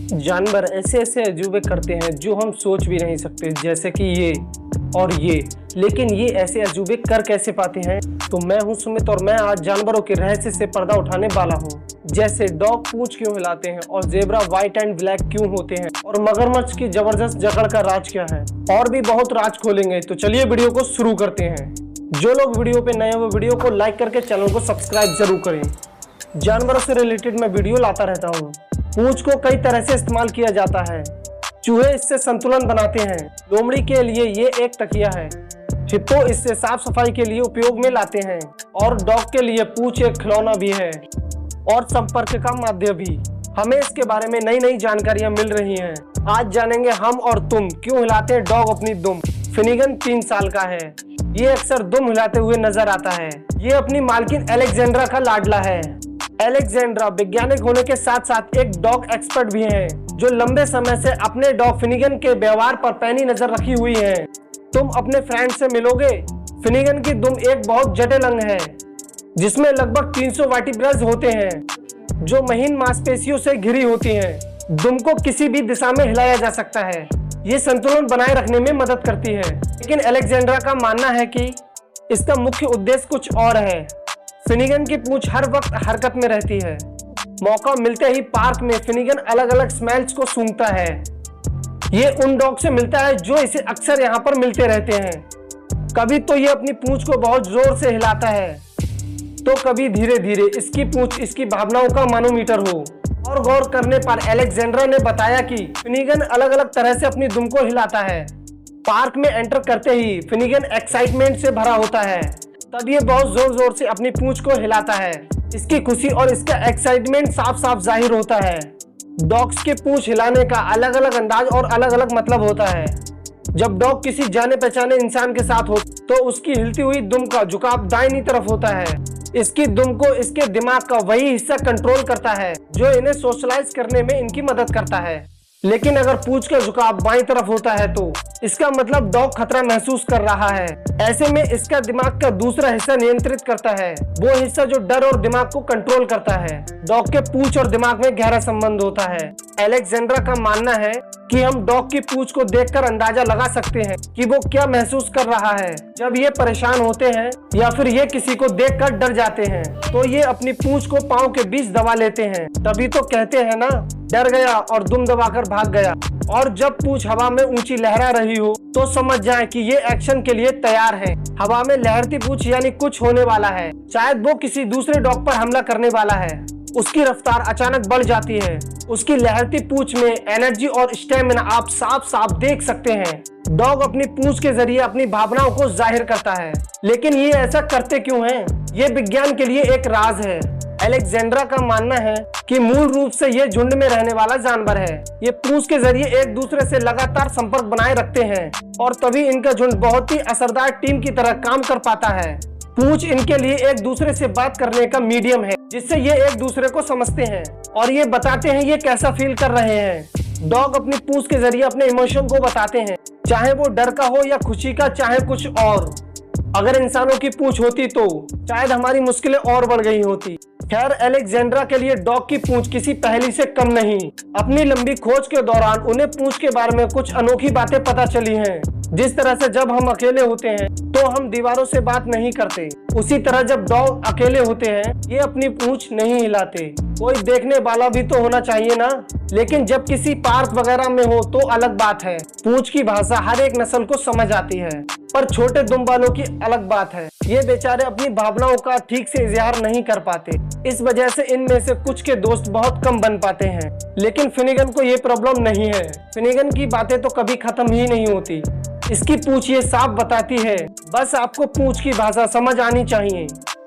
जानवर ऐसे ऐसे अजूबे करते हैं जो हम सोच भी नहीं सकते, जैसे कि ये और ये। लेकिन ये ऐसे अजूबे कर कैसे पाते हैं? तो मैं हूं सुमित और मैं आज जानवरों के रहस्य से पर्दा उठाने वाला हूं। जैसे डॉग पूंछ क्यों हिलाते हैं, और जेब्रा व्हाइट एंड ब्लैक क्यों होते हैं, और मगरमच्छ की जबरदस्त जकड़ का राज क्या है, और भी बहुत राज खोलेंगे। तो चलिए वीडियो को शुरू करते हैं। जो लोग वीडियो पे नए हो वीडियो को लाइक करके चैनल को सब्सक्राइब जरूर करें। जानवरों से रिलेटेड मैं वीडियो लाता रहता हूँ। पूंछ को कई तरह से इस्तेमाल किया जाता है। चूहे इससे संतुलन बनाते हैं। लोमड़ी के लिए ये एक तकिया है। हिप्पो इससे साफ सफाई के लिए उपयोग में लाते हैं। और डॉग के लिए पूंछ एक खिलौना भी है और संपर्क का माध्यम भी। हमें इसके बारे में नई नई जानकारियां मिल रही हैं। आज जानेंगे हम और तुम क्यों हिलाते हैं डॉग अपनी दुम। फिनिगन 3 साल का है। ये अक्सर दुम हिलाते हुए नजर आता है। ये अपनी मालकिन अलेक्जेंड्रा का लाडला है। अलेक्जेंड्रा वैज्ञानिक होने के साथ साथ एक डॉग एक्सपर्ट भी हैं, जो लंबे समय से अपने डॉग फिनिगन के व्यवहार पर पैनी नजर रखी हुई है। तुम अपने फ्रेंड से मिलोगे। फिनिगन की दुम एक बहुत जटिल अंग है, जिसमें लगभग 300 वर्टिब्रल्स होते हैं, जो महीन मांसपेशियों से घिरी होती हैं। दुम को किसी भी दिशा में हिलाया जा सकता है। ये संतुलन बनाए रखने में मदद करती है। लेकिन अलेक्जेंड्रा का मानना है कि इसका मुख्य उद्देश्य कुछ और है। फिनिगन की पूंछ हर वक्त हरकत में रहती है। मौका मिलते ही पार्क में फिनिगन अलग अलग स्मेल्स को सूंघता है। ये उन डॉग से मिलता है जो इसे अक्सर यहाँ पर मिलते रहते हैं। कभी तो ये अपनी पूंछ को बहुत जोर से हिलाता है, तो कभी धीरे धीरे। इसकी पूंछ इसकी भावनाओं का मानोमीटर हो। और गौर करने पर अलेक्जेंड्रा ने बताया कि फिनिगन अलग अलग तरह से अपनी दुम को हिलाता है। पार्क में एंटर करते ही फिनिगन एक्साइटमेंट से भरा होता है, तब ये बहुत जोर जोर से अपनी पूंछ को हिलाता है। इसकी खुशी और इसका एक्साइटमेंट साफ साफ जाहिर होता है। डॉग्स के पूंछ हिलाने का अलग अलग अंदाज और अलग अलग मतलब होता है। जब डॉग किसी जाने पहचाने इंसान के साथ हो, तो उसकी हिलती हुई दुम का झुकाव दाहिनी तरफ होता है। इसकी दुम को इसके दिमाग का वही हिस्सा कंट्रोल करता है, जो इन्हें सोशलाइज करने में इनकी मदद करता है। लेकिन अगर पूंछ का झुकाव बाईं तरफ होता है, तो इसका मतलब डॉग खतरा महसूस कर रहा है। ऐसे में इसका दिमाग का दूसरा हिस्सा नियंत्रित करता है, वो हिस्सा जो डर और दिमाग को कंट्रोल करता है। डॉग के पूंछ और दिमाग में गहरा संबंध होता है। अलेक्जेंड्रा का मानना है कि हम डॉग की पूंछ को देखकर अंदाजा लगा सकते हैं कि वो क्या महसूस कर रहा है। जब ये परेशान होते हैं या फिर ये किसी को देखकर डर जाते हैं, तो ये अपनी पूंछ को पाँव के बीच दबा लेते हैं। तभी तो कहते हैं ना, डर गया और दुम दबाकर भाग गया। और जब पूंछ हवा में ऊंची लहरा रही हो, तो समझ जाएं कि ये एक्शन के लिए तैयार है। हवा में लहरती पूंछ यानी कुछ होने वाला है। शायद वो किसी दूसरे डॉग पर हमला करने वाला है। उसकी रफ्तार अचानक बढ़ जाती है। उसकी लहरती पूंछ में एनर्जी और स्टेमिना आप साफ साफ देख सकते हैं। डॉग अपनी पूंछ के जरिए अपनी भावनाओं को जाहिर करता है। लेकिन ये ऐसा करते क्यों हैं? ये विज्ञान के लिए एक राज है। अलेक्जेंड्रा का मानना है कि मूल रूप से ये झुंड में रहने वाला जानवर है। ये पूंछ के जरिए एक दूसरे से लगातार संपर्क बनाए रखते हैं, और तभी इनका झुंड बहुत ही असरदार टीम की तरह काम कर पाता है। पूंछ इनके लिए एक दूसरे से बात करने का मीडियम है, जिससे ये एक दूसरे को समझते हैं और ये बताते हैं ये कैसा फील कर रहे हैं। डॉग अपनी पूंछ के जरिए अपने इमोशन को बताते हैं, चाहे वो डर का हो या खुशी का, चाहे कुछ और। अगर इंसानों की पूंछ होती तो शायद हमारी मुश्किलें और बढ़ गई होती। खैर, अलेक्जेंड्रा के लिए डॉग की पूंछ किसी पहेली से कम नहीं। अपनी लंबी खोज के दौरान उन्हें पूंछ के बारे में कुछ अनोखी बातें पता चली हैं। जिस तरह से जब हम अकेले होते हैं तो हम दीवारों से बात नहीं करते, उसी तरह जब डॉग अकेले होते हैं ये अपनी पूंछ नहीं हिलाते। कोई देखने वाला भी तो होना चाहिए ना। लेकिन जब किसी पार्क वगैरह में हो तो अलग बात है। पूंछ की भाषा हर एक नस्ल को समझ आती है, पर छोटे दुम वालों की अलग बात है। ये बेचारे अपनी भावनाओं का ठीक से इजहार नहीं कर पाते। इस वजह से इनमें से कुछ के दोस्त बहुत कम बन पाते हैं। लेकिन फिनिगन को ये प्रॉब्लम नहीं है। फिनिगन की बातें तो कभी खत्म ही नहीं होती। इसकी पूंछ ये साफ बताती है, बस आपको पूंछ की भाषा समझ आनी चाहिए।